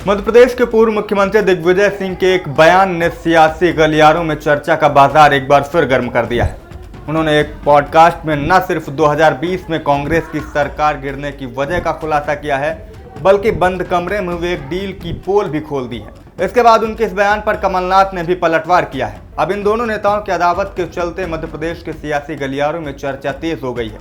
मध्य प्रदेश के पूर्व मुख्यमंत्री दिग्विजय सिंह के एक बयान ने सियासी गलियारों में चर्चा का बाजार एक बार फिर गर्म कर दिया है। उन्होंने एक पॉडकास्ट में न सिर्फ 2020 में कांग्रेस की सरकार गिरने की वजह का खुलासा किया है, बल्कि बंद कमरे में हुए एक डील की पोल भी खोल दी है। इसके बाद उनके इस बयान पर कमलनाथ ने भी पलटवार किया है। अब इन दोनों नेताओं की अदावत के चलते मध्य प्रदेश के सियासी गलियारों में चर्चा तेज हो गई है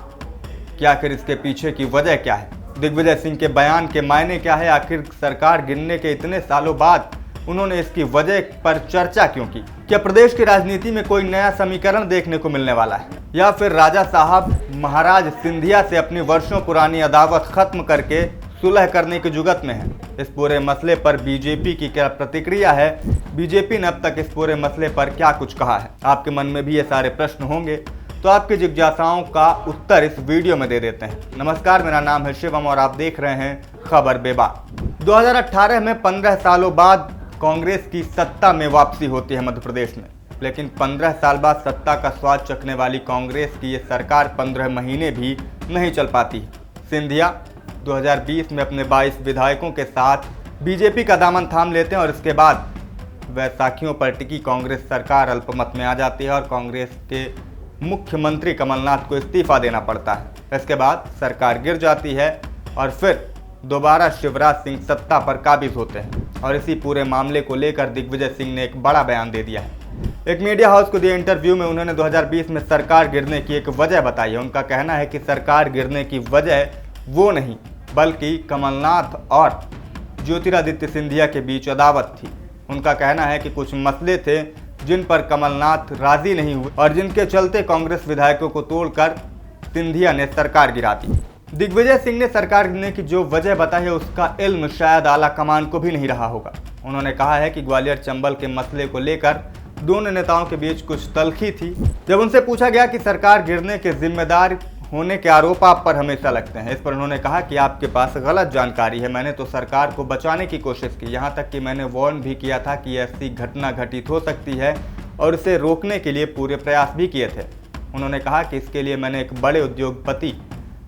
कि आखिर इसके पीछे की वजह क्या है, दिग्विजय सिंह के बयान के मायने क्या है, आखिर सरकार गिरने के इतने सालों बाद उन्होंने इसकी वजह पर चर्चा क्यों की। क्या प्रदेश की राजनीति में कोई नया समीकरण देखने को मिलने वाला है, या फिर राजा साहब महाराज सिंधिया से अपनी वर्षों पुरानी अदावत खत्म करके सुलह करने की जुगत में है। इस पूरे मसले पर बीजेपी की क्या प्रतिक्रिया है, बीजेपी ने अब तक इस पूरे मसले पर क्या कुछ कहा है, आपके मन में भी ये सारे प्रश्न होंगे, तो आपकी जिज्ञासाओं का उत्तर इस वीडियो में दे देते हैं। नमस्कार, मेरा नाम है शिवम और आप देख रहे हैं खबर बेबाक। 2018 में 15 सालों बाद कांग्रेस की सत्ता में वापसी होती है मध्य प्रदेश में, लेकिन 15 साल बाद सत्ता का स्वाद चखने वाली कांग्रेस की ये सरकार 15 महीने भी नहीं चल पाती है। सिंधिया 2020 में अपने 22 विधायकों के साथ बीजेपी का दामन थाम लेते हैं और इसके बाद वैसाखियों पर टिकी कांग्रेस सरकार अल्पमत में आ जाती है और कांग्रेस के मुख्यमंत्री कमलनाथ को इस्तीफा देना पड़ता है। इसके बाद सरकार गिर जाती है और फिर दोबारा शिवराज सिंह सत्ता पर काबिज होते हैं और इसी पूरे मामले को लेकर दिग्विजय सिंह ने एक बड़ा बयान दे दिया है। एक मीडिया हाउस को दिए इंटरव्यू में उन्होंने 2020 में सरकार गिरने की एक वजह बताई है। उनका कहना है कि सरकार गिरने की वजह वो नहीं, बल्कि कमलनाथ और ज्योतिरादित्य सिंधिया के बीच अदावत थी। उनका कहना है कि कुछ मसले थे जिन पर कमलनाथ राजी नहीं हुए और जिनके चलते कांग्रेस विधायकों को तोड़कर सिंधिया ने सरकार गिरा दी। दिग्विजय सिंह ने सरकार गिरने की जो वजह बताई है उसका इल्म शायद आला कमान को भी नहीं रहा होगा। उन्होंने कहा है कि ग्वालियर चंबल के मसले को लेकर दोनों नेताओं के बीच कुछ तल्खी थी। जब उनसे पूछा गया कि सरकार गिरने के जिम्मेदार होने के आरोप आप पर हमेशा लगते हैं, इस पर उन्होंने कहा कि आपके पास गलत जानकारी है। मैंने तो सरकार को बचाने की कोशिश की, यहाँ तक कि मैंने वार्न भी किया था कि ऐसी घटना घटित हो सकती है और इसे रोकने के लिए पूरे प्रयास भी किए थे। उन्होंने कहा कि इसके लिए मैंने एक बड़े उद्योगपति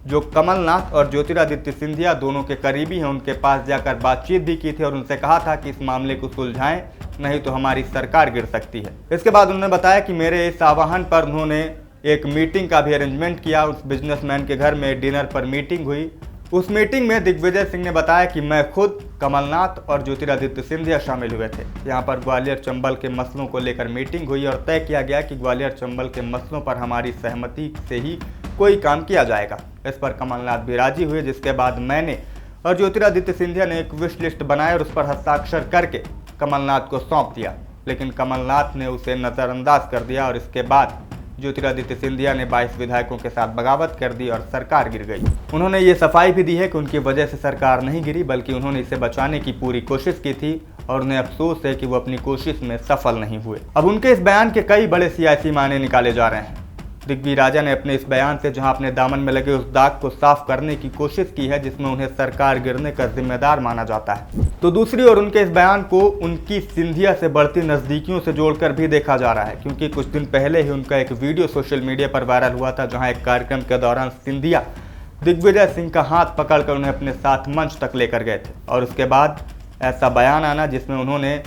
जो कमलनाथ और ज्योतिरादित्य सिंधिया दोनों के करीबी हैं उनके पास जाकर बातचीत भी की थी और उनसे कहा था कि इस मामले को सुलझाएं, नहीं तो हमारी सरकार गिर सकती है। इसके बाद उन्होंने बताया कि मेरे इस आह्वान पर उन्होंने एक मीटिंग का भी अरेंजमेंट किया। उस बिजनेसमैन के घर में डिनर पर मीटिंग हुई। उस मीटिंग में दिग्विजय सिंह ने बताया कि मैं खुद, कमलनाथ और ज्योतिरादित्य सिंधिया शामिल हुए थे। यहाँ पर ग्वालियर चंबल के मसलों को लेकर मीटिंग हुई और तय किया गया कि ग्वालियर चंबल के मसलों पर हमारी सहमति से ही कोई काम किया जाएगा। इस पर कमलनाथ भी राजी हुए, जिसके बाद मैंने और ज्योतिरादित्य सिंधिया ने एक विश लिस्ट बनाई और उस पर हस्ताक्षर करके कमलनाथ को सौंप दिया, लेकिन कमलनाथ ने उसे नज़रअंदाज कर दिया और इसके बाद ज्योतिरादित्य सिंधिया ने 22 विधायकों के साथ बगावत कर दी और सरकार गिर गई। उन्होंने ये सफाई भी दी है कि उनकी वजह से सरकार नहीं गिरी, बल्कि उन्होंने इसे बचाने की पूरी कोशिश की थी और उन्हें अफसोस है कि वो अपनी कोशिश में सफल नहीं हुए। अब उनके इस बयान के कई बड़े सियासी मायने निकाले जा रहे हैं। दिग्विजय राजा ने अपने इस बयान से जहां अपने दामन में लगे उस दाग को साफ करने की कोशिश की है जिसमें उन्हें सरकार गिरने का जिम्मेदार माना जाता है, तो दूसरी ओर उनके इस बयान को उनकी सिंधिया से बढ़ती नजदीकियों से जोड़कर भी देखा जा रहा है, क्योंकि कुछ दिन पहले ही उनका एक वीडियो सोशल मीडिया पर वायरल हुआ था जहां एक कार्यक्रम के दौरान सिंधिया दिग्विजय सिंह का हाथ पकड़कर उन्हें अपने साथ मंच तक लेकर गए थे और उसके बाद ऐसा बयान आना जिसमें उन्होंने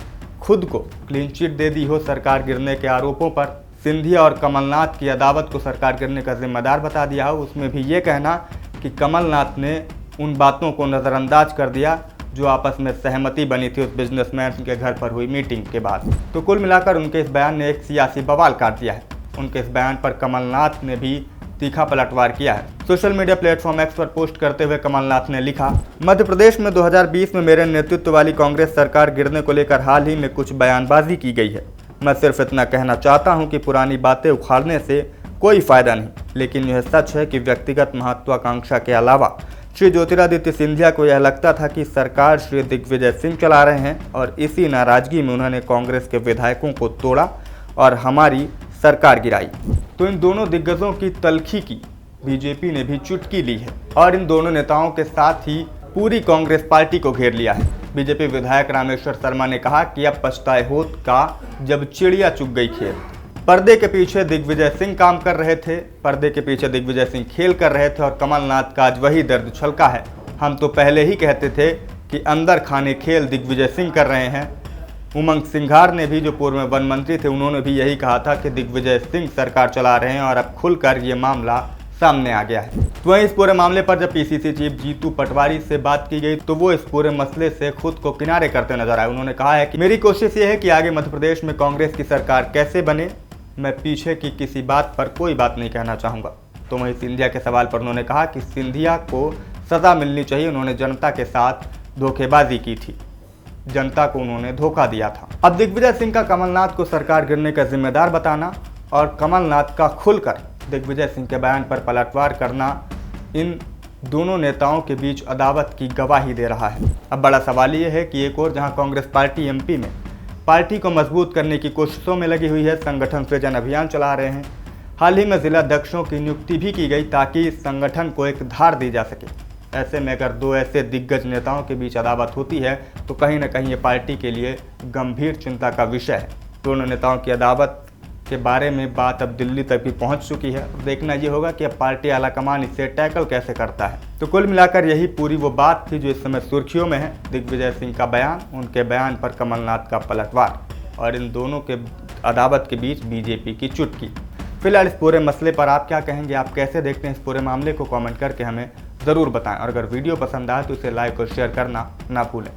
खुद को क्लीन चिट दे दी हो सरकार गिरने के आरोपों पर, सिंधिया और कमलनाथ की अदावत को सरकार गिरने का जिम्मेदार बता दिया हो, उसमें भी ये कहना कि कमलनाथ ने उन बातों को नज़रअंदाज कर दिया जो आपस में सहमति बनी थी उस बिजनेसमैन के घर पर हुई मीटिंग के बाद। तो कुल मिलाकर उनके इस बयान ने एक सियासी बवाल काट दिया है। उनके इस बयान पर कमलनाथ ने भी तीखा पलटवार किया है। सोशल मीडिया प्लेटफॉर्म एक्स पर पोस्ट करते हुए कमलनाथ ने लिखा, मध्य प्रदेश में 2020 में मेरे नेतृत्व वाली कांग्रेस सरकार गिरने को लेकर हाल ही में कुछ बयानबाजी की गई है। मैं सिर्फ इतना कहना चाहता हूं कि पुरानी बातें उखाड़ने से कोई फायदा नहीं, लेकिन यह सच है कि व्यक्तिगत महत्वाकांक्षा के अलावा श्री ज्योतिरादित्य सिंधिया को यह लगता था कि सरकार श्री दिग्विजय सिंह चला रहे हैं और इसी नाराजगी में उन्होंने कांग्रेस के विधायकों को तोड़ा और हमारी सरकार गिराई। तो इन दोनों दिग्गजों की तल्खी की बीजेपी ने भी चुटकी ली है और इन दोनों नेताओं के साथ ही पूरी कांग्रेस पार्टी को घेर लिया है। बीजेपी विधायक रामेश्वर शर्मा ने कहा कि अब पछताए होत का जब चिड़िया चुग गई खेत। पर्दे के पीछे दिग्विजय सिंह काम कर रहे थे, पर्दे के पीछे दिग्विजय सिंह खेल कर रहे थे और कमलनाथ का आज वही दर्द छलका है। हम तो पहले ही कहते थे कि अंदर खाने खेल दिग्विजय सिंह कर रहे हैं। उमंग सिंघार ने भी, जो पूर्व में वन मंत्री थे, उन्होंने भी यही कहा था कि दिग्विजय सिंह सरकार चला रहे हैं और अब खुलकर ये मामला सामने आ गया है। तो वहीं इस पूरे मामले पर जब पीसीसी चीफ जीतू पटवारी से बात की गई तो वो इस पूरे मसले से खुद को किनारे करते नजर आए। उन्होंने कहा है कि मेरी कोशिश ये है कि आगे मध्य प्रदेश में कांग्रेस की सरकार कैसे बने, मैं पीछे की किसी बात पर कोई बात नहीं कहना चाहूँगा। तो वहीं सिंधिया के सवाल पर उन्होंने कहा कि सिंधिया को सज़ा मिलनी चाहिए, उन्होंने जनता के साथ धोखेबाजी की थी, जनता को उन्होंने धोखा दिया था। अब दिग्विजय सिंह का कमलनाथ को सरकार गिरने का जिम्मेदार बताना और कमलनाथ का खुलकर दिग्विजय सिंह के बयान पर पलटवार करना इन दोनों नेताओं के बीच अदावत की गवाही दे रहा है। अब बड़ा सवाल ये है कि एक और जहां कांग्रेस पार्टी एमपी में पार्टी को मजबूत करने की कोशिशों में लगी हुई है, संगठन सृजन अभियान चला रहे हैं। हाल ही में जिलाध्यक्षों की नियुक्ति भी की गई ताकि इस संगठन को एक धार दी जा सके। ऐसे में अगर दो ऐसे दिग्गज नेताओं के बीच अदावत होती है तो कहीं ना कहीं ये पार्टी के लिए गंभीर चिंता का विषय है। दोनों नेताओं की अदावत के बारे में बात अब दिल्ली तक भी पहुंच चुकी है। देखना ये होगा कि अब पार्टी आलाकमान इसे टैकल कैसे करता है। तो कुल मिलाकर यही पूरी वो बात थी जो इस समय सुर्खियों में है। दिग्विजय सिंह का बयान, उनके बयान पर कमलनाथ का पलटवार और इन दोनों के अदावत के बीच बीजेपी की चुटकी। फिलहाल इस पूरे मसले पर आप क्या कहेंगे, आप कैसे देखते हैं इस पूरे मामले को, कमेंट करके हमें ज़रूर बताएं। और अगर वीडियो पसंद आए तो इसे लाइक और शेयर करना ना भूलें।